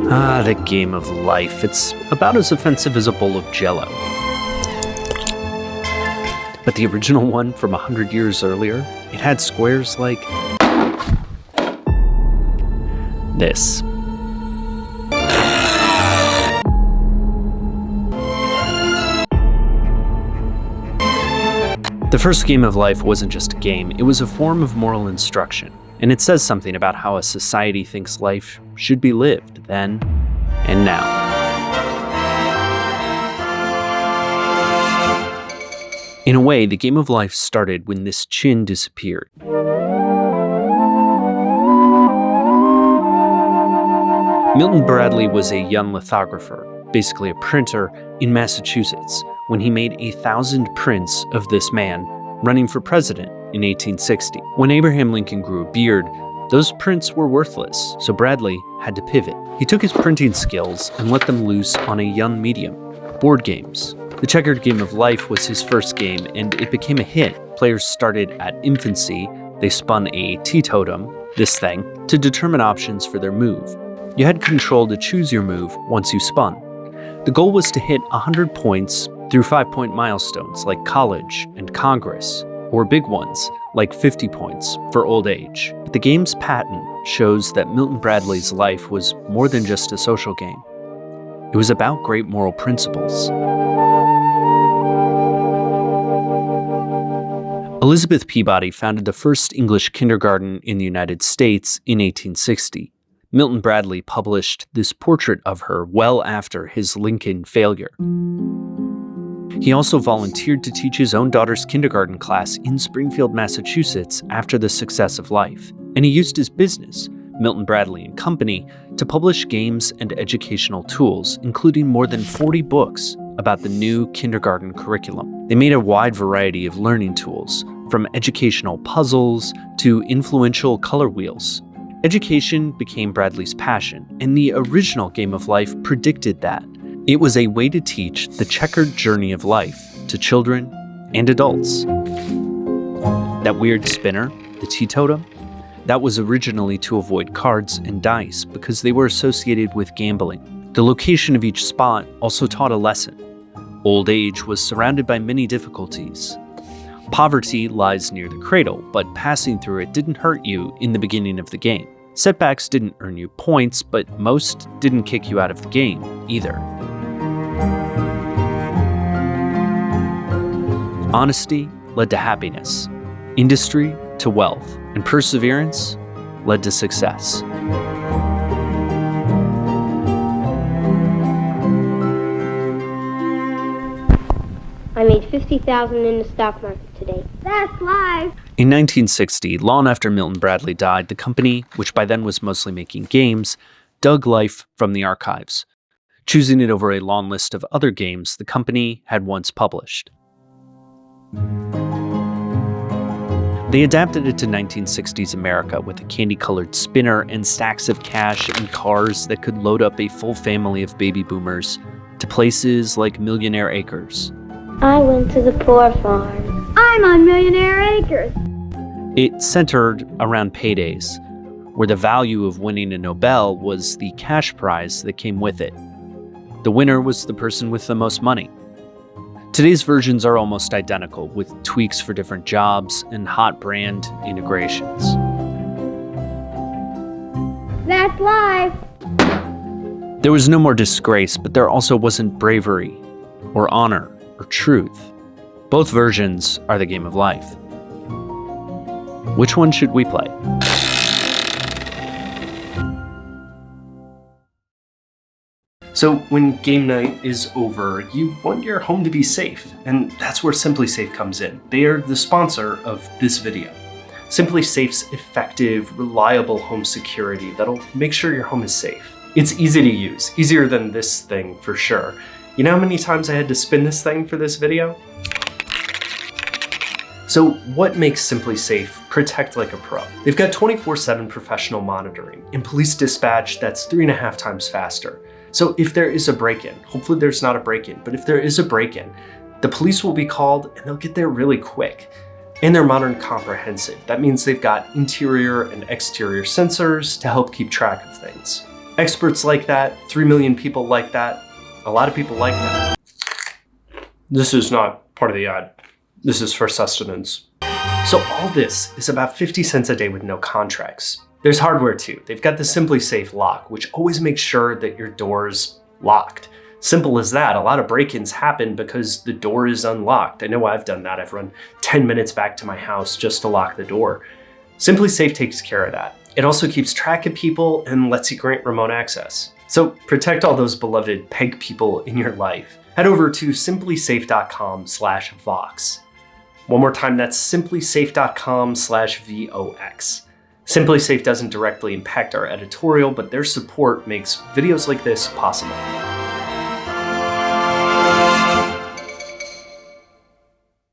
Ah, the game of life. It's about as offensive as a bowl of Jell-O. But the original one from 100 years earlier, it had squares like this. The first game of life wasn't just a game, it was a form of moral instruction. And it says something about how a society thinks life should be lived then and now. In a way, the game of life started when this chin disappeared. Milton Bradley was a young lithographer, basically a printer, in Massachusetts when he made 1,000 prints of this man running for president in 1860. When Abraham Lincoln grew a beard, those prints were worthless, so Bradley had to pivot. He took his printing skills and let them loose on a young medium, board games. The checkered game of life was his first game, and it became a hit. Players started at infancy. They spun a teetotum, this thing, to determine options for their move. You had control to choose your move once you spun. The goal was to hit 100 points through 5-point milestones like college and Congress, or big ones like 50 points for old age. But the game's patent shows that Milton Bradley's life was more than just a social game. It was about great moral principles. Elizabeth Peabody founded the first English kindergarten in the United States in 1860. Milton Bradley published this portrait of her well after his Lincoln failure. He also volunteered to teach his own daughter's kindergarten class in Springfield, Massachusetts after the success of life. And he used his business, Milton Bradley and Company, to publish games and educational tools, including more than 40 books about the new kindergarten curriculum. They made a wide variety of learning tools, from educational puzzles to influential color wheels. Education became Bradley's passion, and the original game of life predicted that. It was a way to teach the checkered journey of life to children and adults. That weird spinner, the teetotum, that was originally to avoid cards and dice because they were associated with gambling. The location of each spot also taught a lesson. Old age was surrounded by many difficulties. Poverty lies near the cradle, but passing through it didn't hurt you in the beginning of the game. Setbacks didn't earn you points, but most didn't kick you out of the game either. Honesty led to happiness, industry to wealth, and perseverance led to success. I made $50,000 in the stock market today. That's live! In 1960, long after Milton Bradley died, the company, which by then was mostly making games, dug life from the archives, choosing it over a long list of other games the company had once published. They adapted it to 1960s America with a candy-colored spinner and stacks of cash and cars that could load up a full family of baby boomers to places like Millionaire Acres. I went to the poor farm. I'm on Millionaire Acres. It centered around paydays, where the value of winning a Nobel was the cash prize that came with it. The winner was the person with the most money. Today's versions are almost identical, with tweaks for different jobs and hot brand integrations. That's live! There was no more disgrace, but there also wasn't bravery, or honor, or truth. Both versions are the game of life. Which one should we play? So when game night is over, you want your home to be safe, and that's where Simply Safe comes in. They are the sponsor of this video. Simply Safe's effective, reliable home security that'll make sure your home is safe. It's easy to use, easier than this thing for sure. You know how many times I had to spin this thing for this video? So what makes Simply Safe protect like a pro? They've got 24/7 professional monitoring and police dispatch that's 3.5 times faster. So if there is a break-in, hopefully there's not a break-in, but if there is a break-in, the police will be called and they'll get there really quick. And they're modern comprehensive. That means they've got interior and exterior sensors to help keep track of things. Experts like that, 3 million people like that, a lot of people like that. This is not part of the ad. This is for sustenance. So all this is about 50 cents a day with no contracts. There's hardware too. They've got the Simply Safe lock, which always makes sure that your door's locked. Simple as that. A lot of break-ins happen because the door is unlocked. I know I've done that. I've run 10 minutes back to my house just to lock the door. Simply Safe takes care of that. It also keeps track of people and lets you grant remote access. So protect all those beloved peg people in your life. Head over to simplysafe.com/Vox. One more time, that's simplysafe.com/VOX. Simply Safe doesn't directly impact our editorial, but their support makes videos like this possible.